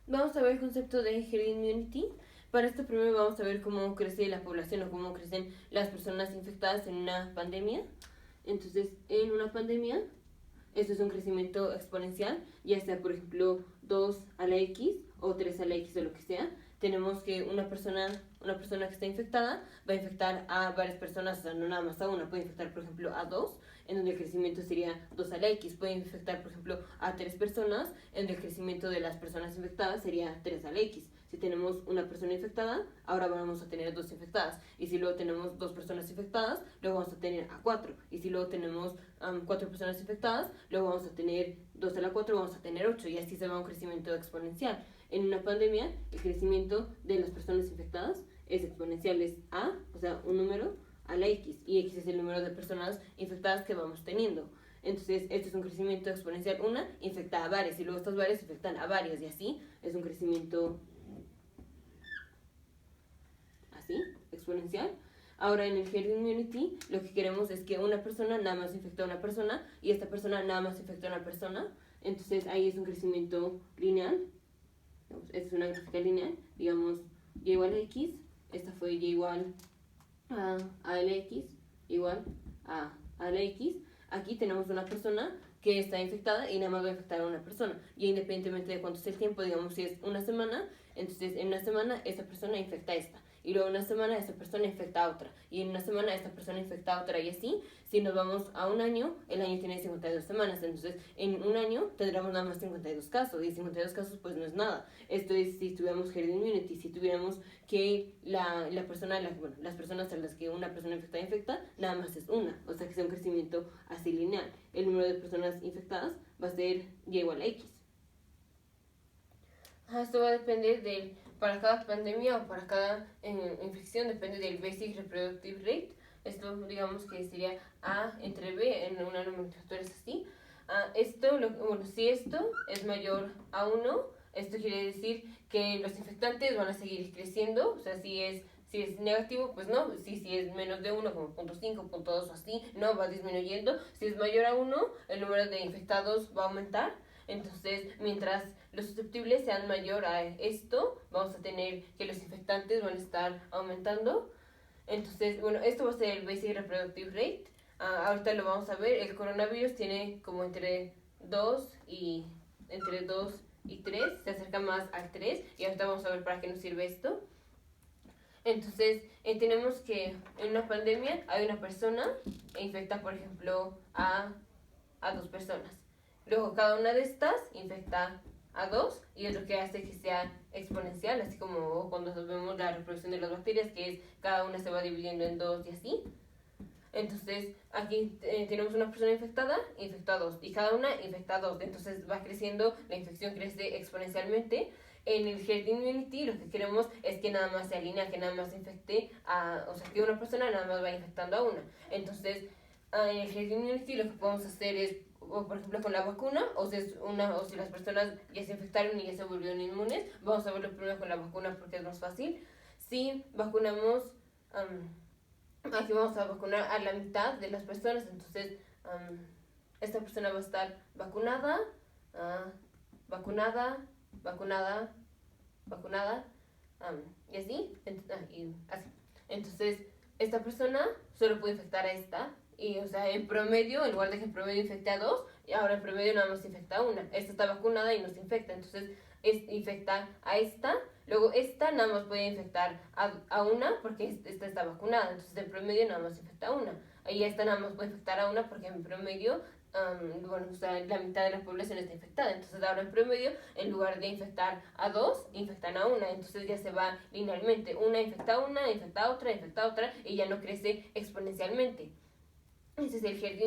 Vamos a ver el concepto de herd immunity. Para esto primero vamos a ver cómo crece la población o cómo crecen las personas infectadas en una pandemia. Entonces, en una pandemia, esto es un crecimiento exponencial, ya sea por ejemplo 2 a la X o 3 a la X o lo que sea. Tenemos que una persona que está infectada va a infectar a varias personas, o sea, no nada más a una, puede infectar por ejemplo a dos, en donde el crecimiento sería 2 a la X, puede infectar por ejemplo a 3 personas, en donde el crecimiento de las personas infectadas sería 3 a la X. Si tenemos una persona infectada, ahora vamos a tener dos infectadas. Y si luego tenemos dos personas infectadas, luego vamos a tener a cuatro. Y si luego tenemos cuatro personas infectadas, luego vamos a tener 2 a la 4, vamos a tener 8. Y así se va un crecimiento exponencial. En una pandemia, el crecimiento de las personas infectadas es exponencial, es A, o sea, un número a la X. Y X es el número de personas infectadas que vamos teniendo. Entonces, este es un crecimiento exponencial. Una infecta a varias y luego estas varias infectan a varias y así es un crecimiento así, exponencial. Ahora en el herd immunity lo que queremos es que una persona nada más infecta a una persona y esta persona nada más infecta a una persona. Entonces ahí es un crecimiento lineal. Esta es una gráfica lineal. Digamos y igual a x. Esta fue y igual a la x igual a la x. Aquí tenemos una persona que está infectada y nada más va a infectar a una persona. Y independientemente de cuánto es el tiempo, digamos si es una semana, entonces en una semana esa persona infecta a esta. Y luego en una semana esta persona infecta a otra. Y en una semana esta persona infecta a otra. Y así, si nos vamos a un año, el año tiene 52 semanas. Entonces, en un año tendremos nada más 52 casos. Y 52 casos, pues no es nada. Esto es si tuviéramos herd immunity. Si tuviéramos que la persona, bueno, las personas a las que una persona infectada infecta, nada más es una. O sea que sea un crecimiento así lineal. El número de personas infectadas va a ser y igual a X. Esto va a depender para cada pandemia o para cada infección, depende del Basic Reproductive Rate. Esto digamos que sería A entre B en una nomenclatura es así. Si esto es mayor a 1, esto quiere decir que los infectantes van a seguir creciendo. O sea, si es negativo, pues no. Si es menos de 1, como 0.5, 0.2 o así, no, va disminuyendo. Si es mayor a 1, el número de infectados va a aumentar. Entonces, mientras los susceptibles sean mayor a esto, vamos a tener que los infectantes van a estar aumentando. Entonces, bueno, esto va a ser el Basic Reproductive Rate. Ahorita lo vamos a ver. El coronavirus tiene como entre 2 y 3, se acerca más al 3 y ahorita vamos a ver para qué nos sirve esto. Entonces, tenemos que en una pandemia hay una persona que infecta, por ejemplo, a dos personas. Luego, cada una de estas infecta a dos y es lo que hace que sea exponencial, así como cuando vemos la reproducción de las bacterias, que es cada una se va dividiendo en dos y así. Entonces, aquí tenemos una persona infectada, infecta a dos, y cada una infecta a dos. Entonces, va creciendo, la infección crece exponencialmente. En el herd immunity lo que queremos es que nada más se alinea, que nada más infecte o sea, que una persona nada más va infectando a una. Entonces, en el herd immunity lo que podemos hacer es, o por ejemplo con la vacuna, o si las personas ya se infectaron y ya se volvieron inmunes, vamos a verlo primero con la vacuna porque es más fácil. Si vacunamos, aquí vamos a vacunar a la mitad de las personas, entonces esta persona va a estar vacunada, vacunada, vacunada, vacunada, y así. Entonces, esta persona solo puede infectar a esta. Y, o sea, en promedio, en lugar de que en promedio infecte a dos, y ahora en promedio nada más infecta a una. Esta está vacunada y no se infecta. Entonces, infecta a esta. Luego, esta nada más puede infectar a una porque esta está vacunada. Entonces, en promedio nada más infecta a una. Y esta nada más puede infectar a una porque en promedio bueno, o sea, la mitad de la población está infectada. Entonces ahora en promedio, en lugar de infectar a dos, infectan a una. Entonces ya se va linealmente. Una infecta a una, infecta a otra y ya no crece exponencialmente. Ese es el herd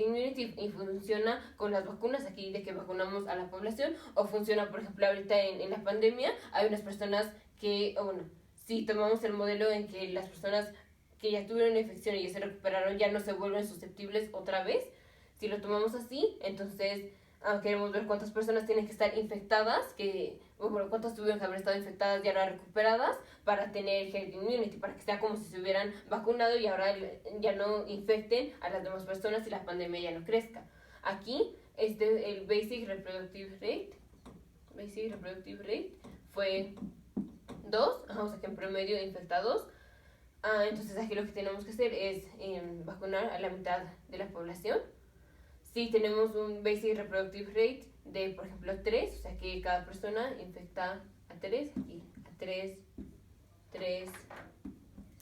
immunity y funciona con las vacunas aquí de que vacunamos a la población o funciona por ejemplo ahorita en la pandemia hay unas personas que, bueno, si tomamos el modelo en que las personas que ya tuvieron una infección y ya se recuperaron ya no se vuelven susceptibles otra vez, si lo tomamos así, entonces queremos ver cuántas personas tienen que estar infectadas, bueno, cuántas tuvieron que haber estado infectadas y ahora recuperadas para tener herd immunity, para que sea como si se hubieran vacunado y ahora ya no infecten a las demás personas y la pandemia ya no crezca. Aquí, el Basic Reproductive Rate, basic reproductive rate fue 2, o sea que en promedio infecta 2. Entonces aquí lo que tenemos que hacer es vacunar a la mitad de la población. Si tenemos un basic reproductive rate de, por ejemplo, 3, o sea que cada persona infecta a 3, aquí, a 3, 3,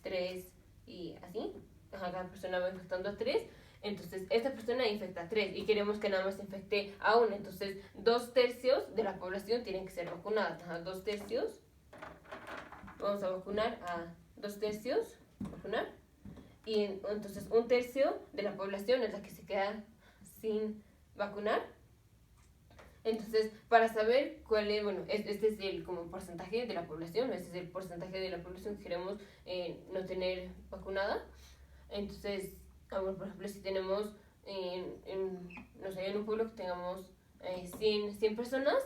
3 y así. Cada persona va infectando a 3. Entonces, esta persona infecta a 3 y queremos que nada más infecte a 1. Entonces, 2/3 de la población tienen que ser vacunadas. 2/3. Vamos a vacunar a 2/3. Vacunar. Y entonces, 1/3 de la población es la que se queda sin vacunar. Entonces, para saber cuál es, bueno, este es el como porcentaje de la población, este es el porcentaje de la población que queremos no tener vacunada. Entonces, bueno, por ejemplo, si tenemos, no sé, en un pueblo que tengamos 100 personas,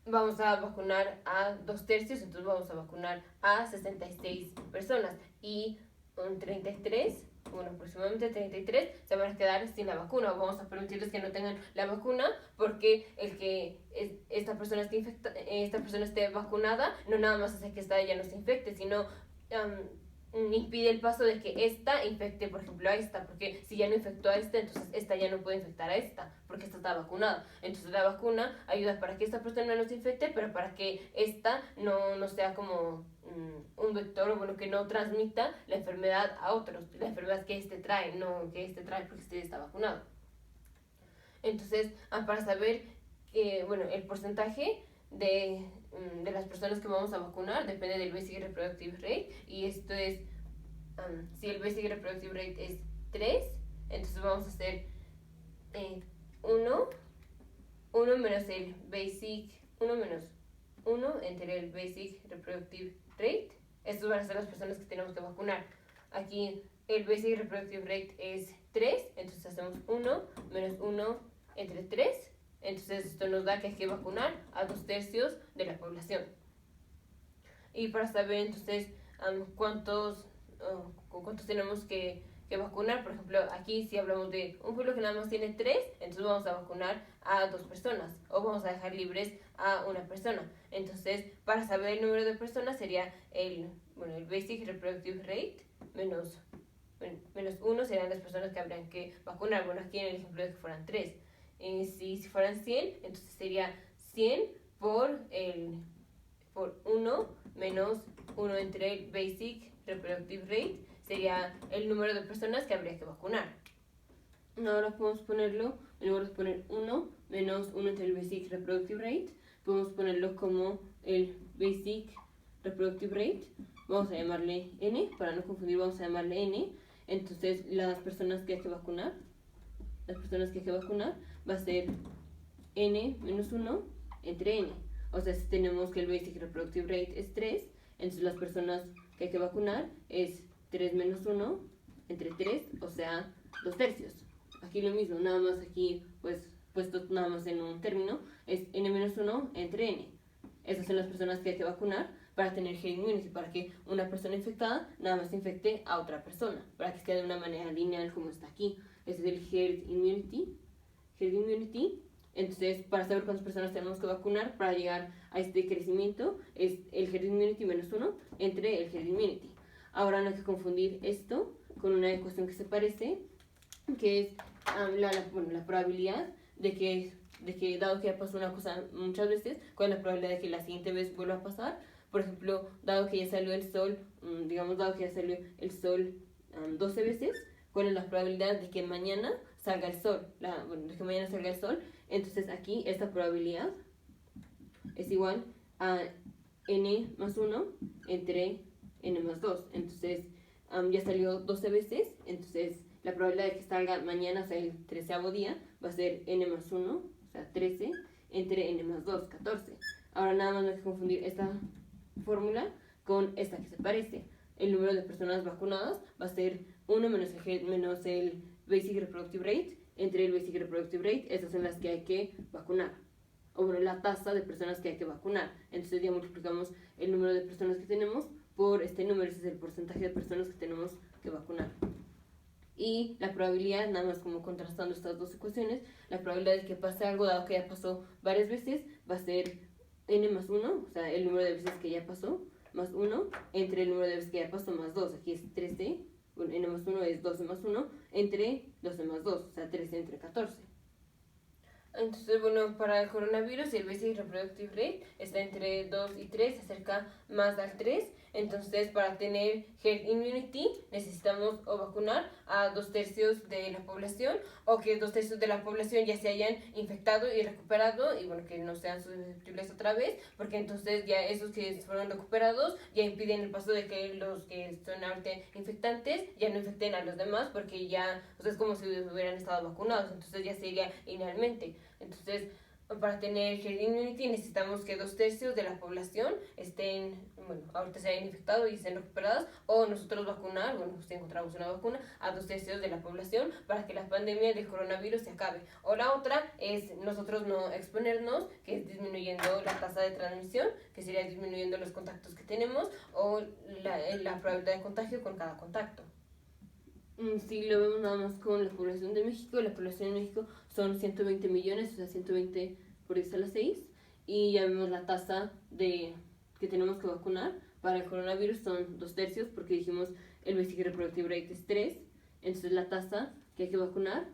vamos a vacunar a 2/3, entonces vamos a vacunar a 66 personas y un 33, bueno, aproximadamente 33 se van a quedar sin la vacuna. Vamos a permitirles que no tengan la vacuna porque esta persona esté vacunada no nada más hace que esta ya no se infecte, sino impide el paso de que esta infecte, por ejemplo, a esta, porque si ya no infectó a esta, entonces esta ya no puede infectar a esta, porque esta está vacunada. Entonces la vacuna ayuda para que esta persona no se infecte, pero para que esta no sea como un vector, o bueno, que no transmita la enfermedad a otros, la enfermedad que este trae, no que este trae porque este está vacunado. Entonces, para saber bueno, el porcentaje de las personas que vamos a vacunar depende del basic reproductive rate, y esto es, si el basic reproductive rate es 3, entonces vamos a hacer 1 menos el basic, 1 menos 1 entre el basic reproductive rate. Estos van a ser las personas que tenemos que vacunar. Aquí el basic reproductive rate es 3, entonces hacemos 1 menos 1 entre 3. Entonces esto nos da que hay que vacunar a 2/3 de la población. Y para saber entonces cuántos tenemos que vacunar, por ejemplo, aquí si hablamos de un pueblo que nada más tiene 3, entonces vamos a vacunar a 2 personas o vamos a dejar libres a una persona. Entonces, para saber el número de personas sería el basic reproductive rate menos 1 serían las personas que habrían que vacunar. Bueno, aquí en el ejemplo de que fueran 3. Si fueran 100, entonces sería 100 por 1 menos 1 entre el basic reproductive rate, sería el número de personas que habría que vacunar. Ahora podemos ponerlo, en lugar de poner 1 menos 1 entre el basic reproductive rate, podemos ponerlo como el basic reproductive rate. Vamos a llamarle n, para no confundir vamos a llamarle n. Entonces las personas que hay que vacunar va a ser n menos 1 entre n. O sea, si tenemos que el basic reproductive rate es 3, entonces las personas que hay que vacunar es 3 menos 1 entre 3, o sea, 2/3. Aquí lo mismo, nada más aquí, pues, puesto nada más en un término, es n menos 1 entre n. Esas son las personas que hay que vacunar para tener herd immunity, para que una persona infectada nada más infecte a otra persona, para que sea de una manera lineal como está aquí. Ese es el herd immunity. Entonces, para saber cuántas personas tenemos que vacunar para llegar a este crecimiento, es el herd immunity menos 1 entre el herd immunity. Ahora no hay que confundir esto con una ecuación que se parece, que es la probabilidad de que dado que ya pasó una cosa muchas veces, ¿cuál es la probabilidad de que la siguiente vez vuelva a pasar? Por ejemplo, dado que ya salió el sol, dado que ya salió el sol 12 veces, ¿cuál es la probabilidad de que mañana salga el sol? Entonces aquí esta probabilidad es igual a n más 1 entre n más 2. Entonces ya salió 12 veces, entonces la probabilidad de que salga mañana, o sea, el 13º día, va a ser n más 1, o sea, 13, entre n más 2, 14. Ahora nada más no hay que confundir esta fórmula con esta que se parece. El número de personas vacunadas va a ser 1 menos el basic reproductive rate entre el basic reproductive rate. Esas son las que hay que vacunar, o bueno, la tasa de personas que hay que vacunar. Entonces ya multiplicamos el número de personas que tenemos por este número, ese es el porcentaje de personas que tenemos que vacunar. Y la probabilidad, nada más como contrastando estas dos ecuaciones, la probabilidad de que pase algo dado que ya pasó varias veces va a ser n más 1, o sea, el número de veces que ya pasó, más 1, entre el número de veces que ya pasó más 2, aquí es 13, bueno, n más 1 es 12 más 1, entre 12 más 2, o sea, 13 entre 14. Entonces, bueno, para el coronavirus el basic reproductive rate está entre 2 y 3, se acerca más al 3. Entonces, para tener herd immunity necesitamos o vacunar a 2/3 de la población, o que 2/3 de la población ya se hayan infectado y recuperado y bueno, que no sean susceptibles otra vez, porque entonces ya esos que fueron recuperados ya impiden el paso de que los que son ahorita infectantes ya no infecten a los demás, porque ya, o sea, es como si hubieran estado vacunados, entonces ya sería inalmente. Entonces, para tener herd immunity necesitamos que 2/3 de la población estén, bueno, ahorita se hayan infectado y estén recuperadas, o nosotros vacunar, bueno, si encontramos una vacuna, a 2/3 de la población para que la pandemia del coronavirus se acabe. O la otra es nosotros no exponernos, que es disminuyendo la tasa de transmisión, que sería disminuyendo los contactos que tenemos, o la probabilidad de contagio con cada contacto. Si lo vemos nada más con la población de México, la población de México son 120 millones, o sea, 120 por 10 a la 6, y ya vemos la tasa que tenemos que vacunar para el coronavirus son 2/3, porque dijimos el basic reproductive rate es 3, entonces la tasa que hay que vacunar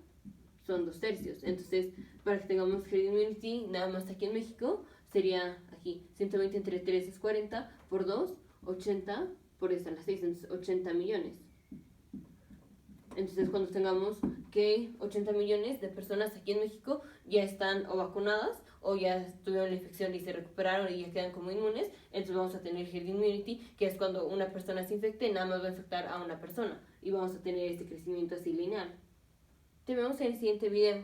son 2/3. Entonces, para que tengamos herd immunity, nada más aquí en México, sería aquí 120 entre 3 es 40, por 2, 80 por 10 a la 6, entonces 80 millones. Entonces, cuando tengamos que 80 millones de personas aquí en México ya están o vacunadas o ya tuvieron la infección y se recuperaron y ya quedan como inmunes, entonces vamos a tener herd immunity, que es cuando una persona se infecte, nada más va a infectar a una persona y vamos a tener este crecimiento así lineal. Te vemos en el siguiente video.